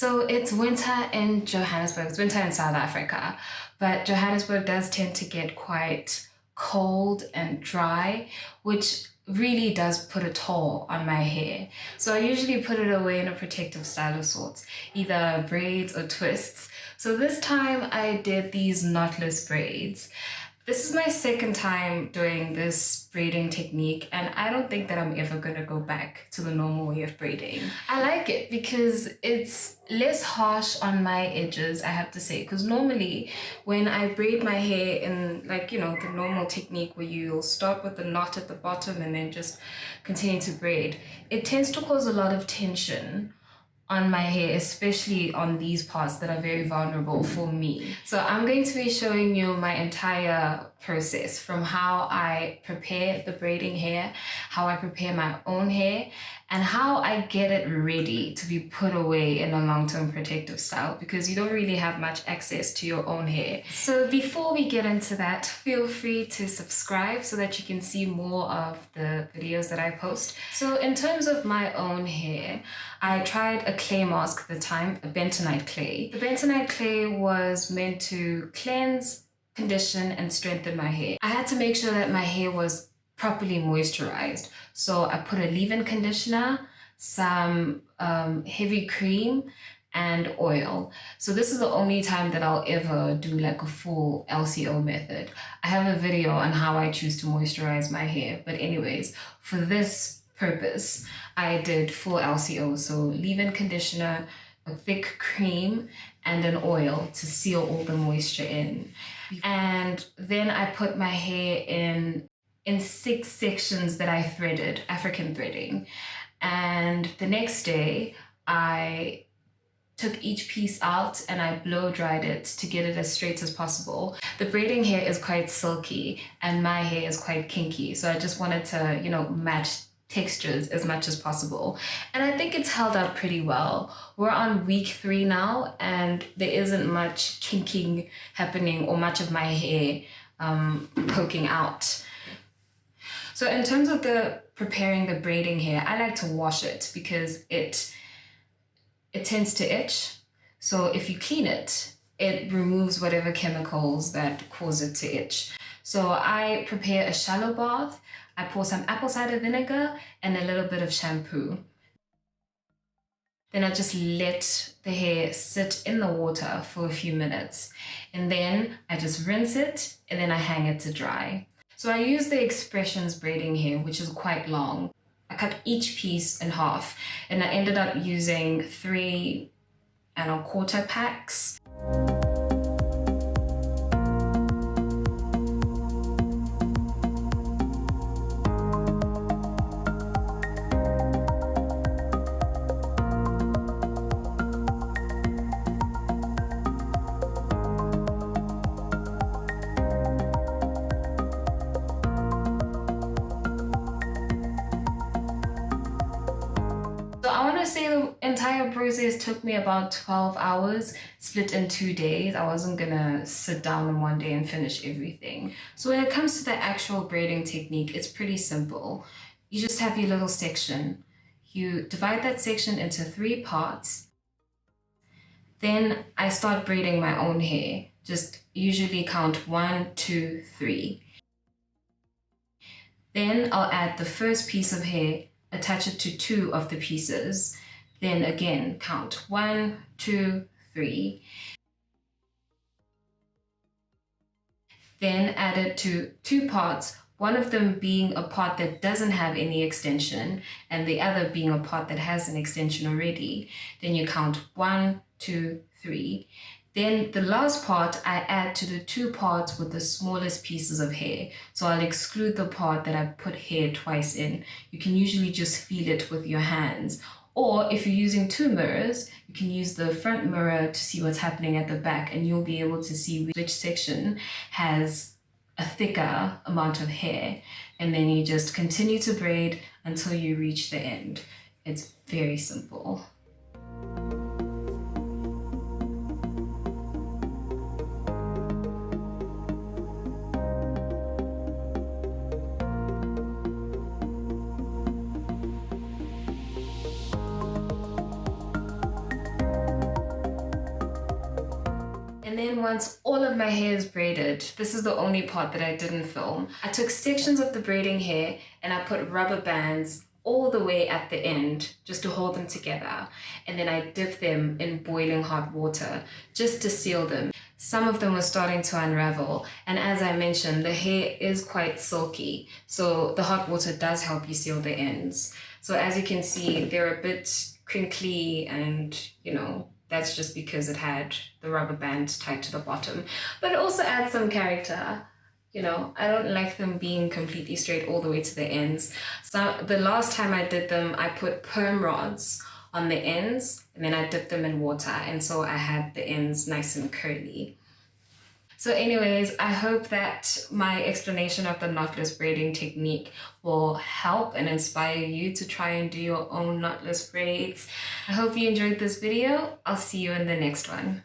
So it's winter in Johannesburg. It's winter in South Africa, but Johannesburg does tend to get quite cold and dry, which really does put a toll on my hair. So I usually put it away in a protective style of sorts, either braids or twists. So this time I did these knotless braids. This is my second time doing this braiding technique, and I don't think that I'm ever gonna go back to the normal way of braiding. I like it because it's less harsh on my edges, I have to say, because normally when I braid my hair in the normal technique where you'll start with the knot at the bottom and then just continue to braid, it tends to cause a lot of tension on my hair, especially on these parts that are very vulnerable for me. So I'm going to be showing you my entire process from how I prepare the braiding hair, how I prepare my own hair, and how I get it ready to be put away in a long-term protective style, because you don't really have much access to your own hair. So before we get into that, feel free to subscribe so that you can see more of the videos that I post. So in terms of my own hair, I tried a clay mask at the time, a bentonite clay. The bentonite clay was meant to cleanse, condition, and strengthen my hair. I had to make sure that my hair was properly moisturized. So I put a leave-in conditioner, some heavy cream, and oil. So this is the only time that I'll ever do like a full LCO method. I have a video on how I choose to moisturize my hair, but anyways, for this purpose, I did full LCO, so leave-in conditioner, a thick cream, and an oil to seal all the moisture in. And then I put my hair in 6 sections that I threaded, African threading. And the next day, I took each piece out and I blow dried it to get it as straight as possible. The braiding hair is quite silky and my hair is quite kinky, so I just wanted to, match textures as much as possible. And I think it's held up pretty well. We're on week 3 now and there isn't much kinking happening or much of my hair poking out. So in terms of preparing the braiding hair, I like to wash it because it tends to itch. So if you clean it, it removes whatever chemicals that cause it to itch. So I prepare a shallow bath. I pour some apple cider vinegar and a little bit of shampoo. Then I just let the hair sit in the water for a few minutes. And then I just rinse it and then I hang it to dry. So I use the X-pressions braiding hair, which is quite long. I cut each piece in half and I ended up using 3 1/4 packs. So I want to say the entire process took me about 12 hours, split in 2 days. I wasn't gonna sit down in one day and finish everything. So when it comes to the actual braiding technique, it's pretty simple. You just have your little section. You divide that section into 3 parts. Then I start braiding my own hair. Just usually count 1, 2, 3. Then I'll add the first piece of hair, attach it to 2 of the pieces, then again count 1, 2, 3. Then add it to 2 parts, one of them being a part that doesn't have any extension and the other being a part that has an extension already. Then you count 1, 2, 3. Then the last part I add to the 2 parts with the smallest pieces of hair. So I'll exclude the part that I put hair twice in. You can usually just feel it with your hands. Or if you're using 2 mirrors, you can use the front mirror to see what's happening at the back and you'll be able to see which section has a thicker amount of hair. And then you just continue to braid until you reach the end. It's very simple. And then once all of my hair is braided, this is the only part that I didn't film. I took sections of the braiding hair and I put rubber bands all the way at the end just to hold them together. And then I dipped them in boiling hot water just to seal them. Some of them were starting to unravel. And as I mentioned, the hair is quite silky. So the hot water does help you seal the ends. So as you can see, they're a bit crinkly and, you know, that's just because it had the rubber band tied to the bottom. But it also adds some character. You know, I don't like them being completely straight all the way to the ends. So the last time I did them, I put perm rods on the ends and then I dipped them in water. And so I had the ends nice and curly. So anyways, I hope that my explanation of the knotless braiding technique will help and inspire you to try and do your own knotless braids. I hope you enjoyed this video. I'll see you in the next one.